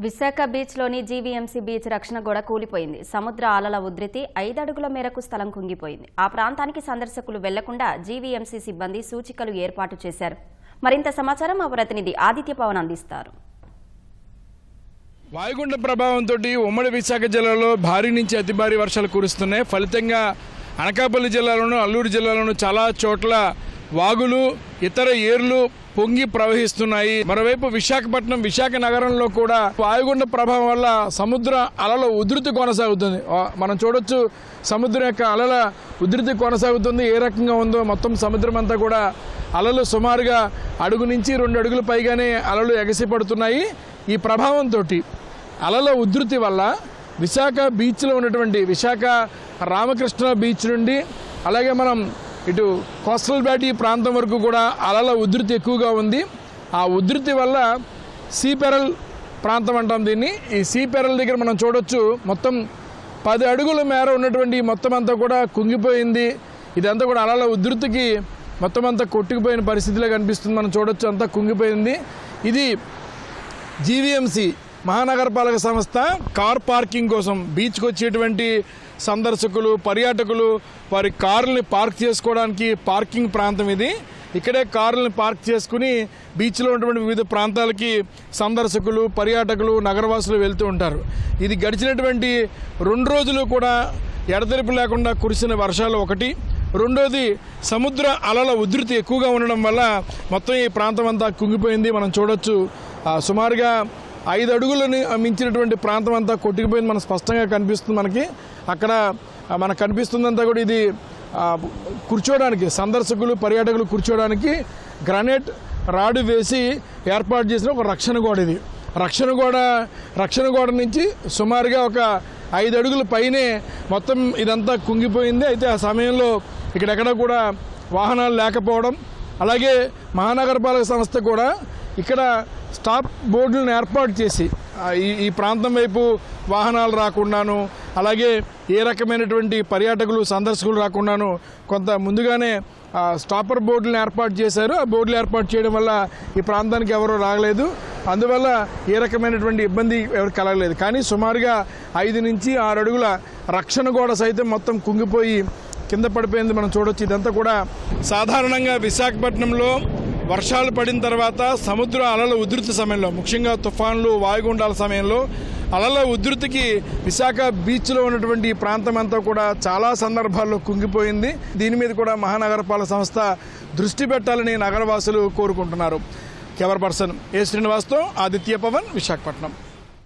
Visakha బీచ్లోని GVMC beach రక్షణ గోడ కూలిపోయింది. సముద్ర అలల ఉధృతి 5 అడుగుల మేరకు స్థలం కుంగిపోయింది. ఆ ప్రాంతానికి సందర్శకులు వెళ్లకుండా జీవీఎంసీ సిబ్బంది సూచికలు ఏర్పాటు చేశారు. మరింత సమాచారం మా ప్రతినిధి ఆదిత్య పవన్ అందిస్తారు. వాయుగుండ ప్రభావంతో ఉమ్మడి విశాఖ జిల్లాలో భారీ నుంచి అతి భారీ వర్షాలు కురుస్తున్నాయి. ఫలితంగా అనకాపల్లి జిల్లాలోను అల్లూరు జిల్లాలోను చాలా చోట్ల వాగులు ఇతర ఏర్లు పొంగి ప్రవహిస్తున్నాయి. మరోవైపు విశాఖ నగరంలో కూడా వాయుగుండ ప్రభావం వల్ల సముద్ర అలల ఉధృతి కొనసాగుతుంది. మనం చూడొచ్చు సముద్రం యొక్క అలల ఉధృతి కొనసాగుతుంది. ఏ రకంగా ఉందో మొత్తం సముద్రం అంతా కూడా అలలు సుమారుగా అడుగు నుంచి 2 అడుగుల పైగానే అలలు ఎగసిపడుతున్నాయి. ఈ ప్రభావంతో అలల ఉధృతి వల్ల విశాఖ బీచ్లో ఉన్నటువంటి విశాఖ రామకృష్ణ బీచ్ నుండి అలాగే మనం ఇటు కోస్టల్ బ్యాట్ ఈ ప్రాంతం వరకు కూడా అలల ఉధృతి ఎక్కువగా ఉంది. ఆ ఉధృతి వల్ల సీపెరల్ ప్రాంతం అంటాం దీన్ని. ఈ సీపెరల్ దగ్గర మనం చూడొచ్చు మొత్తం 10 అడుగుల మేర ఉన్నటువంటి మొత్తం అంతా కూడా కుంగిపోయింది. ఇదంతా కూడా అలల ఉధృతికి మొత్తం అంతా కొట్టుకుపోయిన పరిస్థితిలో కనిపిస్తుంది. మనం చూడొచ్చు అంతా కుంగిపోయింది. ఇది జీవీఎంసీ మహానగరపాలక సంస్థ కార్ పార్కింగ్ కోసం బీచ్కి వచ్చేటువంటి సందర్శకులు పర్యాటకులు వారి కార్లని పార్క్ చేసుకోవడానికి పార్కింగ్ ప్రాంతం ఇది. ఇక్కడే కార్లని పార్క్ చేసుకుని బీచ్లో ఉన్నటువంటి వివిధ ప్రాంతాలకి సందర్శకులు పర్యాటకులు నగరవాసులు వెళ్తూ ఉంటారు. ఇది గడిచినటువంటి 2 రోజులు కూడా ఎడతెరిపి లేకుండా కురిసిన వర్షాలు ఒకటి. రెండోది సముద్ర అలల ఉధృతి ఎక్కువగా ఉండడం వల్ల మొత్తం ఈ ప్రాంతం అంతా కుంగిపోయింది. మనం చూడొచ్చు సుమారుగా 5 అడుగులని మించినటువంటి ప్రాంతం అంతా కొట్టుకుపోయింది. మనకు స్పష్టంగా కనిపిస్తుంది. మనకి అక్కడ మనకు కనిపిస్తుందంతా కూడా ఇది కూర్చోవడానికి సందర్శకులు పర్యాటకులు కూర్చోవడానికి గ్రానైట్ రాడ్ వేసి ఏర్పాటు చేసిన ఒక రక్షణ గోడ. ఇది రక్షణ గోడ నుంచి సుమారుగా ఒక 5 అడుగుల పైనే మొత్తం ఇదంతా కుంగిపోయింది. అయితే ఆ సమయంలో ఇక్కడెక్కడ కూడా వాహనాలు లేకపోవడం అలాగే మహానగరపాలక సంస్థ కూడా ఇక్కడ స్టాప్ బోర్డులను ఏర్పాటు చేసి ఈ ప్రాంతం వైపు వాహనాలు రాకుండాను అలాగే ఏ రకమైనటువంటి పర్యాటకులు సందర్శకులు రాకుండాను కొంత ముందుగానే స్టాపర్ బోర్డులను ఏర్పాటు చేశారు. ఆ బోర్డులు ఏర్పాటు చేయడం వల్ల ఈ ప్రాంతానికి ఎవరూ రాగలేదు. అందువల్ల ఏ రకమైనటువంటి ఇబ్బంది ఎవరికి కలగలేదు. కానీ సుమారుగా 5 నుంచి 6 అడుగుల రక్షణ గోడ సైతం మొత్తం కుంగిపోయి కింద పడిపోయింది. మనం చూడొచ్చు. ఇదంతా కూడా సాధారణంగా విశాఖపట్నంలో వర్షాలు పడిన తర్వాత సముద్ర అలల ఉధృతి సమయంలో ముఖ్యంగా తుఫాన్లు వాయుగుండాల సమయంలో అలల ఉధృతికి విశాఖ బీచ్లో ఉన్నటువంటి ప్రాంతం అంతా కూడా చాలా సందర్భాల్లో కుంగిపోయింది. దీని మీద కూడా మహానగరపాలక సంస్థ దృష్టి పెట్టాలని నగరవాసులు కోరుకుంటున్నారు. కెమెరా పర్సన్ ఏ శ్రీనివాస్తో ఆదిత్య పవన్, విశాఖపట్నం.